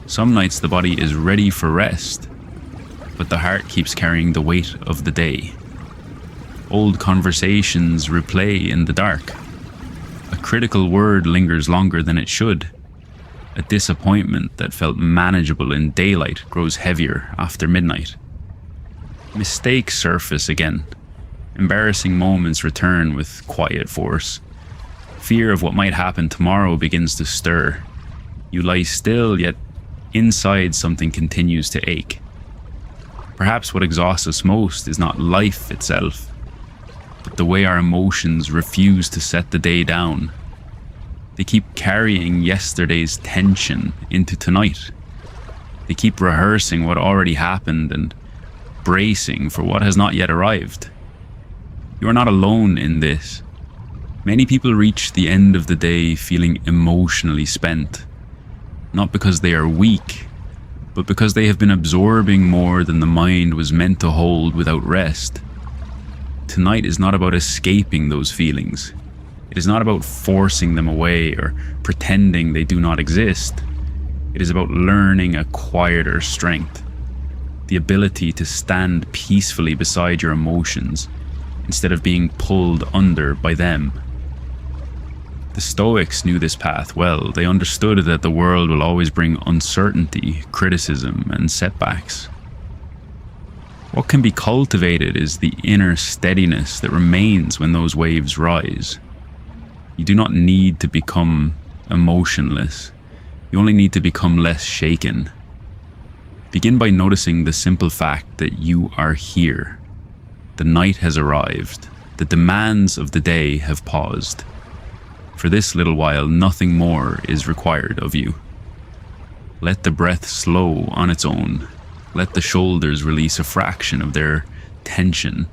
Some nights the body is ready for rest, but the heart keeps carrying the weight of the day. Old conversations replay in the dark. A critical word lingers longer than it should. A disappointment that felt manageable in daylight grows heavier after midnight. Mistakes surface again. Embarrassing moments return with quiet force. Fear of what might happen tomorrow begins to stir. You lie still, yet inside something continues to ache. Perhaps what exhausts us most is not life itself, but the way our emotions refuse to set the day down. They keep carrying yesterday's tension into tonight. They keep rehearsing what already happened and bracing for what has not yet arrived. You are not alone in this. Many people reach the end of the day feeling emotionally spent, not because they are weak, but because they have been absorbing more than the mind was meant to hold without rest. Tonight is not about escaping those feelings. It is not about forcing them away or pretending they do not exist. It is about learning a quieter strength, the ability to stand peacefully beside your emotions instead of being pulled under by them. The Stoics knew this path well. They understood that the world will always bring uncertainty, criticism, and setbacks. What can be cultivated is the inner steadiness that remains when those waves rise. You do not need to become emotionless. You only need to become less shaken. Begin by noticing the simple fact that you are here. The night has arrived. The demands of the day have paused. For this little while, nothing more is required of you. Let the breath slow on its own. Let the shoulders release a fraction of their tension.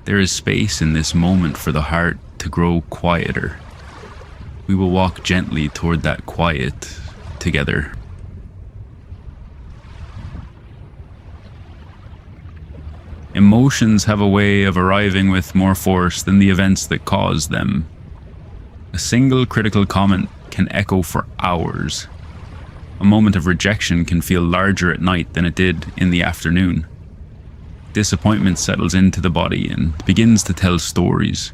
There is space in this moment for the heart to grow quieter. We will walk gently toward that quiet together. Emotions have a way of arriving with more force than the events that cause them. A single critical comment can echo for hours. A moment of rejection can feel larger at night than it did in the afternoon. Disappointment settles into the body and begins to tell stories.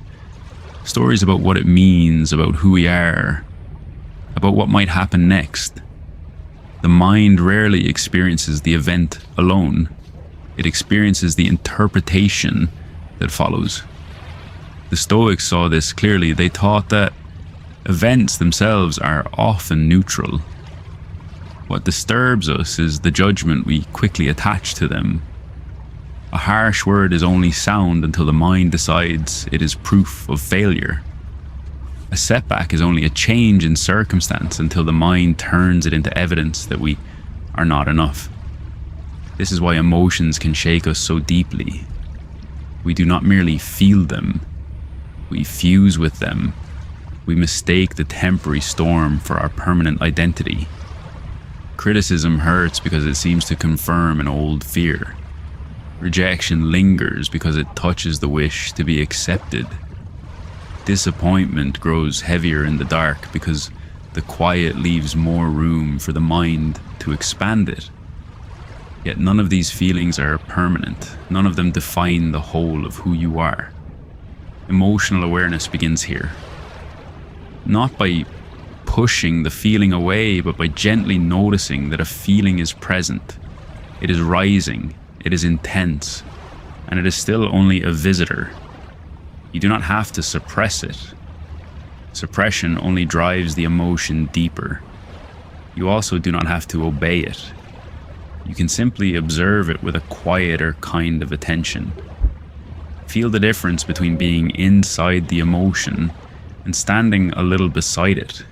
Stories about what it means, about who we are, about what might happen next. The mind rarely experiences the event alone. It experiences the interpretation that follows. The Stoics saw this clearly. They taught that events themselves are often neutral. What disturbs us is the judgment we quickly attach to them. A harsh word is only sound until the mind decides it is proof of failure. A setback is only a change in circumstance until the mind turns it into evidence that we are not enough. This is why emotions can shake us so deeply. We do not merely feel them, we fuse with them. We mistake the temporary storm for our permanent identity. Criticism hurts because it seems to confirm an old fear. Rejection lingers because it touches the wish to be accepted. Disappointment grows heavier in the dark because the quiet leaves more room for the mind to expand it. Yet none of these feelings are permanent. None of them define the whole of who you are. Emotional awareness begins here. Not by pushing the feeling away, but by gently noticing that a feeling is present. It is rising, it is intense, and it is still only a visitor. You do not have to suppress it. Suppression only drives the emotion deeper. You also do not have to obey it. You can simply observe it with a quieter kind of attention. Feel the difference between being inside the emotion and standing a little beside it.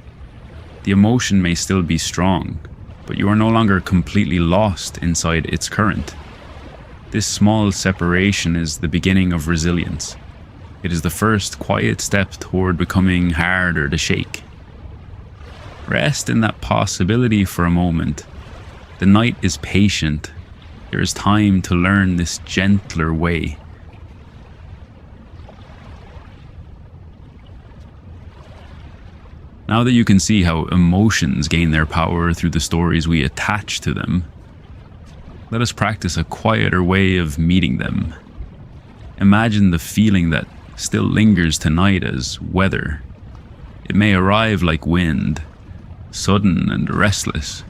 The emotion may still be strong, but you are no longer completely lost inside its current. This small separation is the beginning of resilience. It is the first quiet step toward becoming harder to shake. Rest in that possibility for a moment. The night is patient. There is time to learn this gentler way. Now that you can see how emotions gain their power through the stories we attach to them, let us practice a quieter way of meeting them. Imagine the feeling that still lingers tonight as weather. It may arrive like wind, sudden and restless.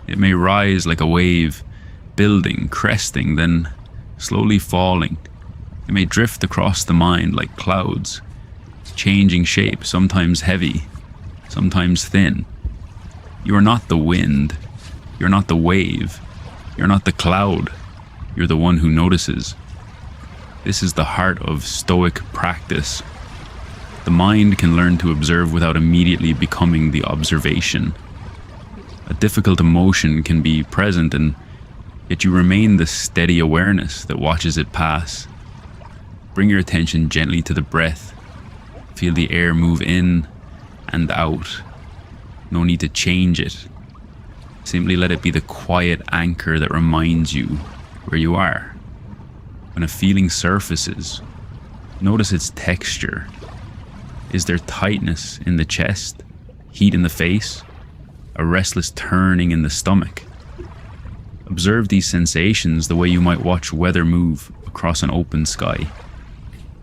It may rise like a wave, building, cresting, then slowly falling. It may drift across the mind like clouds, changing shape, sometimes heavy, sometimes thin. You are not the wind. You're not the wave. You're not the cloud. You're the one who notices. This is the heart of Stoic practice. The mind can learn to observe without immediately becoming the observation. A difficult emotion can be present, and yet you remain the steady awareness that watches it pass. Bring your attention gently to the breath. Feel the air move in and out. No need to change it. Simply let it be the quiet anchor that reminds you where you are. When a feeling surfaces, notice its texture. Is there tightness in the chest, heat in the face, a restless turning in the stomach? Observe these sensations the way you might watch weather move across an open sky.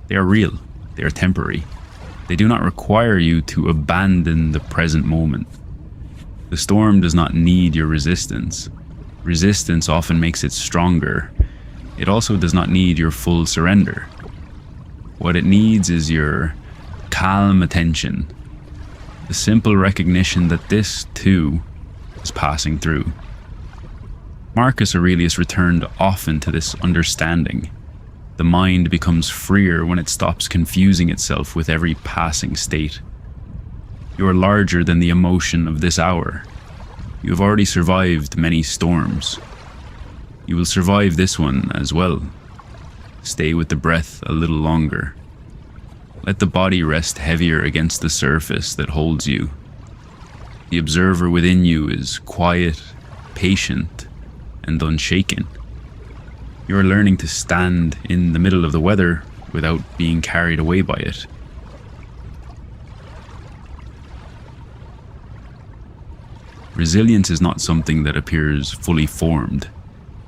They are real, they are temporary. They do not require you to abandon the present moment. The storm does not need your resistance. Resistance often makes it stronger. It also does not need your full surrender. What it needs is your calm attention, the simple recognition that this, too, is passing through. Marcus Aurelius returned often to this understanding. The mind becomes freer when it stops confusing itself with every passing state. You are larger than the emotion of this hour. You have already survived many storms. You will survive this one as well. Stay with the breath a little longer. Let the body rest heavier against the surface that holds you. The observer within you is quiet, patient, and unshaken. You are learning to stand in the middle of the weather without being carried away by it. Resilience is not something that appears fully formed.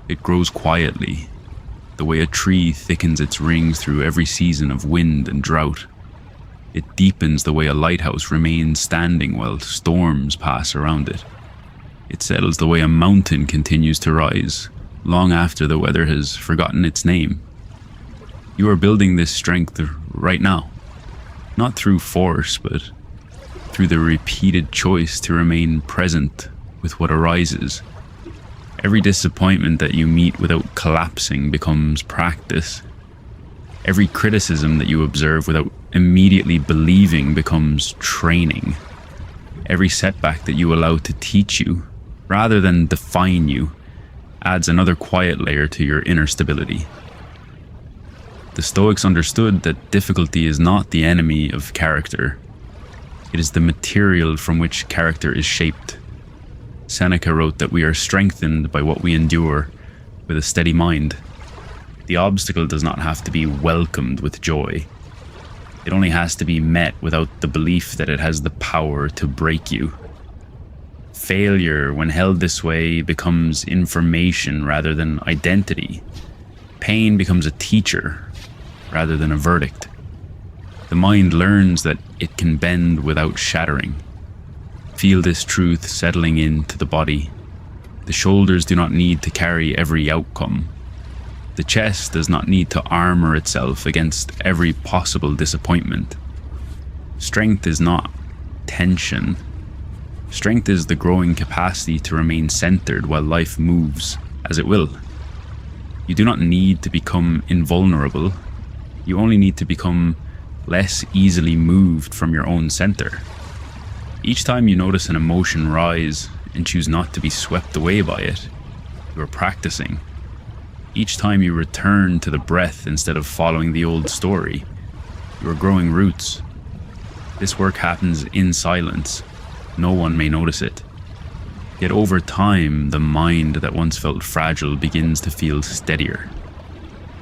It grows quietly, the way a tree thickens its rings through every season of wind and drought. It deepens the way a lighthouse remains standing while storms pass around it. It settles the way a mountain continues to rise, long after the weather has forgotten its name. You are building this strength right now, not through force, but through the repeated choice to remain present with what arises. Every disappointment that you meet without collapsing becomes practice. Every criticism that you observe without immediately believing becomes training. Every setback that you allow to teach you, rather than define you, adds another quiet layer to your inner stability. The Stoics understood that difficulty is not the enemy of character. It is the material from which character is shaped. Seneca wrote that we are strengthened by what we endure with a steady mind. The obstacle does not have to be welcomed with joy. It only has to be met without the belief that it has the power to break you. Failure, when held this way, becomes information rather than identity. Pain becomes a teacher rather than a verdict. The mind learns that it can bend without shattering. Feel this truth settling into the body. The shoulders do not need to carry every outcome. The chest does not need to armor itself against every possible disappointment. Strength is not tension. Strength is the growing capacity to remain centered while life moves as it will. You do not need to become invulnerable. You only need to become less easily moved from your own center. Each time you notice an emotion rise and choose not to be swept away by it, you are practicing. Each time you return to the breath instead of following the old story, you are growing roots. This work happens in silence. No one may notice it. Yet over time, the mind that once felt fragile begins to feel steadier.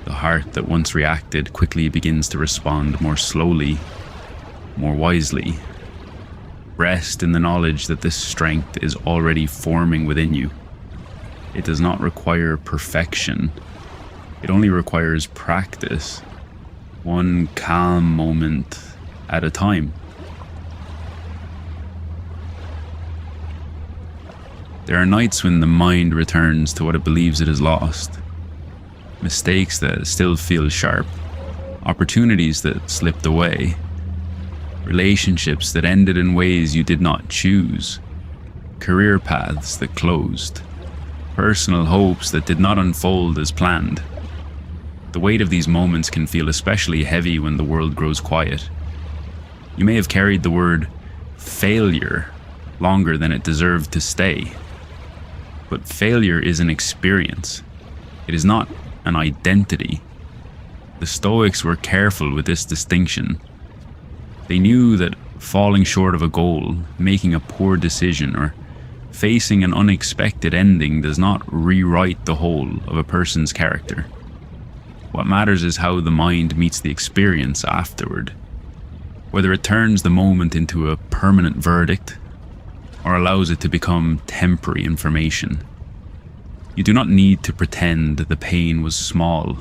The heart that once reacted quickly begins to respond more slowly, more wisely. Rest in the knowledge that this strength is already forming within you. It does not require perfection. It only requires practice, one calm moment at a time. There are nights when the mind returns to what it believes it has lost. Mistakes that still feel sharp, opportunities that slipped away, relationships that ended in ways you did not choose, career paths that closed, personal hopes that did not unfold as planned. The weight of these moments can feel especially heavy when the world grows quiet. You may have carried the word failure longer than it deserved to stay. But failure is an experience. It is not an identity. The Stoics were careful with this distinction. They knew that falling short of a goal, making a poor decision, or facing an unexpected ending does not rewrite the whole of a person's character. What matters is how the mind meets the experience afterward, whether it turns the moment into a permanent verdict or allows it to become temporary information. You do not need to pretend the pain was small.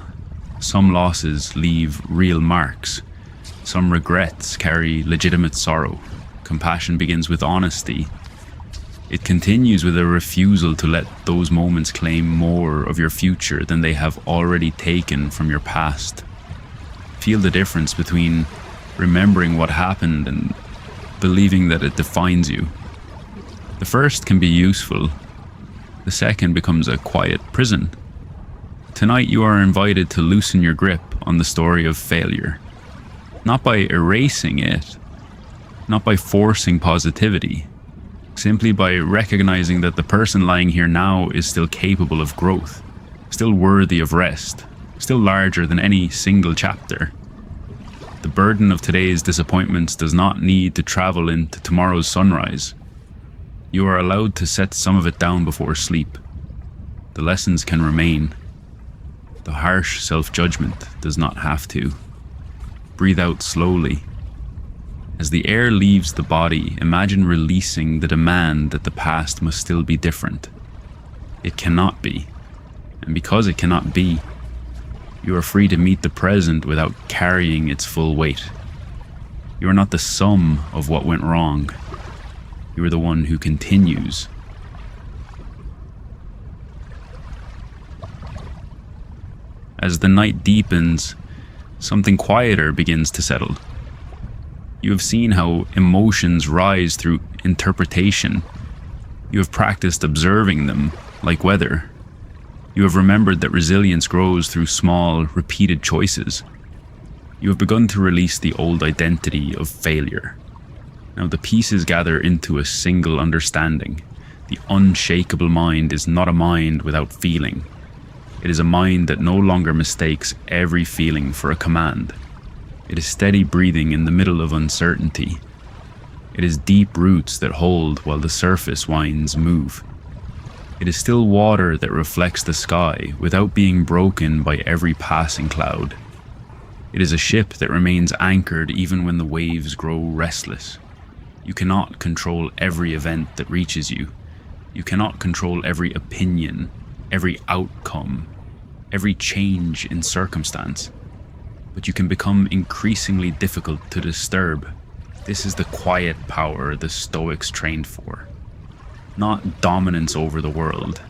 Some losses leave real marks. Some regrets carry legitimate sorrow. Compassion begins with honesty. It continues with a refusal to let those moments claim more of your future than they have already taken from your past. Feel the difference between remembering what happened and believing that it defines you. The first can be useful. The second becomes a quiet prison. Tonight you are invited to loosen your grip on the story of failure. Not by erasing it, not by forcing positivity, simply by recognizing that the person lying here now is still capable of growth, still worthy of rest, still larger than any single chapter. The burden of today's disappointments does not need to travel into tomorrow's sunrise. You are allowed to set some of it down before sleep. The lessons can remain. The harsh self-judgment does not have to. Breathe out slowly. As the air leaves the body, imagine releasing the demand that the past must still be different. It cannot be. And because it cannot be, you are free to meet the present without carrying its full weight. You are not the sum of what went wrong. You are the one who continues. As the night deepens, something quieter begins to settle. You have seen how emotions rise through interpretation. You have practiced observing them, like weather. You have remembered that resilience grows through small, repeated choices. You have begun to release the old identity of failure. Now the pieces gather into a single understanding. The unshakable mind is not a mind without feeling. It is a mind that no longer mistakes every feeling for a command. It is steady breathing in the middle of uncertainty. It is deep roots that hold while the surface winds move. It is still water that reflects the sky without being broken by every passing cloud. It is a ship that remains anchored even when the waves grow restless. You cannot control every event that reaches you. You cannot control every opinion, every outcome, every change in circumstance. But you can become increasingly difficult to disturb. This is the quiet power the Stoics trained for. Not dominance over the world,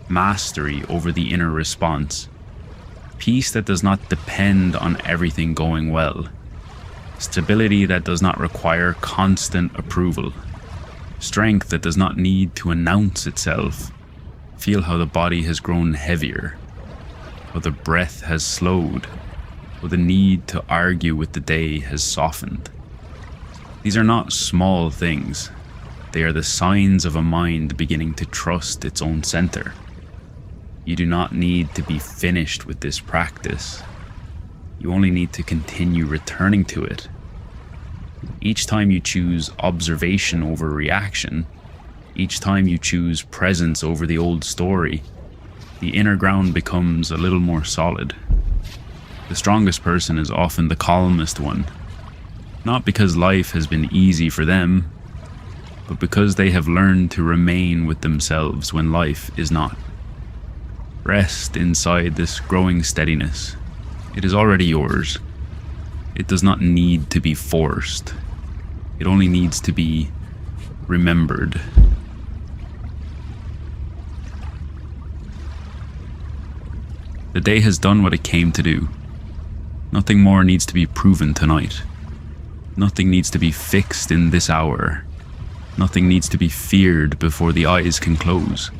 mastery over the inner response. Peace that does not depend on everything going well. Stability that does not require constant approval. Strength that does not need to announce itself. Feel how the body has grown heavier, how the breath has slowed, how the need to argue with the day has softened. These are not small things. They are the signs of a mind beginning to trust its own center. You do not need to be finished with this practice. You only need to continue returning to it. Each time you choose observation over reaction, each time you choose presence over the old story, the inner ground becomes a little more solid. The strongest person is often the calmest one, not because life has been easy for them, but because they have learned to remain with themselves when life is not. Rest inside this growing steadiness. It is already yours. It does not need to be forced. It only needs to be remembered. The day has done what it came to do. Nothing more needs to be proven tonight. Nothing needs to be fixed in this hour. Nothing needs to be feared before the eyes can close.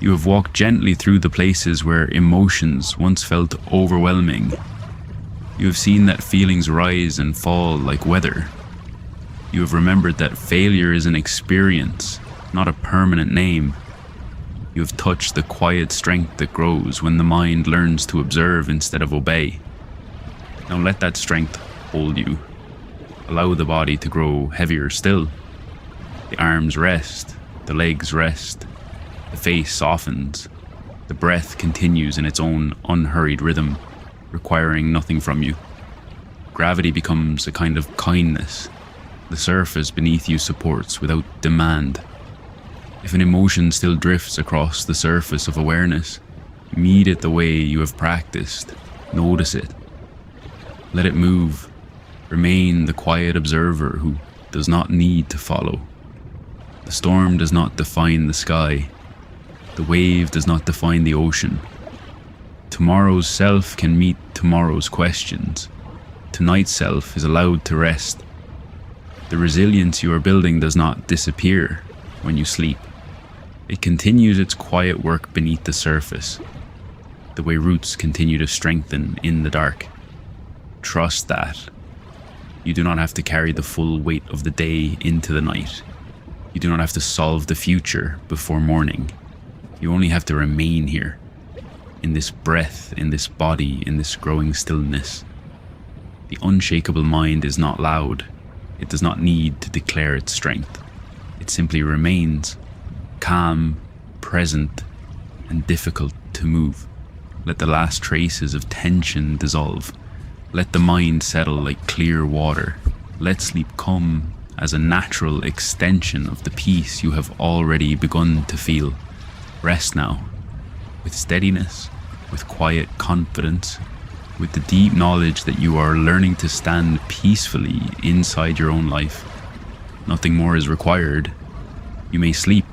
You have walked gently through the places where emotions once felt overwhelming. You have seen that feelings rise and fall like weather. You have remembered that failure is an experience, not a permanent name. You have touched the quiet strength that grows when the mind learns to observe instead of obey. Now let that strength hold you. Allow the body to grow heavier still. The arms rest, the legs rest, the face softens. The breath continues in its own unhurried rhythm, requiring nothing from you. Gravity becomes a kind of kindness. The surface beneath you supports without demand. If an emotion still drifts across the surface of awareness, meet it the way you have practiced. Notice it. Let it move. Remain the quiet observer who does not need to follow. The storm does not define the sky. The wave does not define the ocean. Tomorrow's self can meet tomorrow's questions. Tonight's self is allowed to rest. The resilience you are building does not disappear when you sleep. It continues its quiet work beneath the surface, the way roots continue to strengthen in the dark. Trust that. You do not have to carry the full weight of the day into the night. You do not have to solve the future before morning. You only have to remain here, in this breath, in this body, in this growing stillness. The unshakable mind is not loud. It does not need to declare its strength. It simply remains, calm, present, and difficult to move. Let the last traces of tension dissolve. Let the mind settle like clear water. Let sleep come as a natural extension of the peace you have already begun to feel. Rest now, with steadiness, with quiet confidence, with the deep knowledge that you are learning to stand peacefully inside your own life. Nothing more is required. You may sleep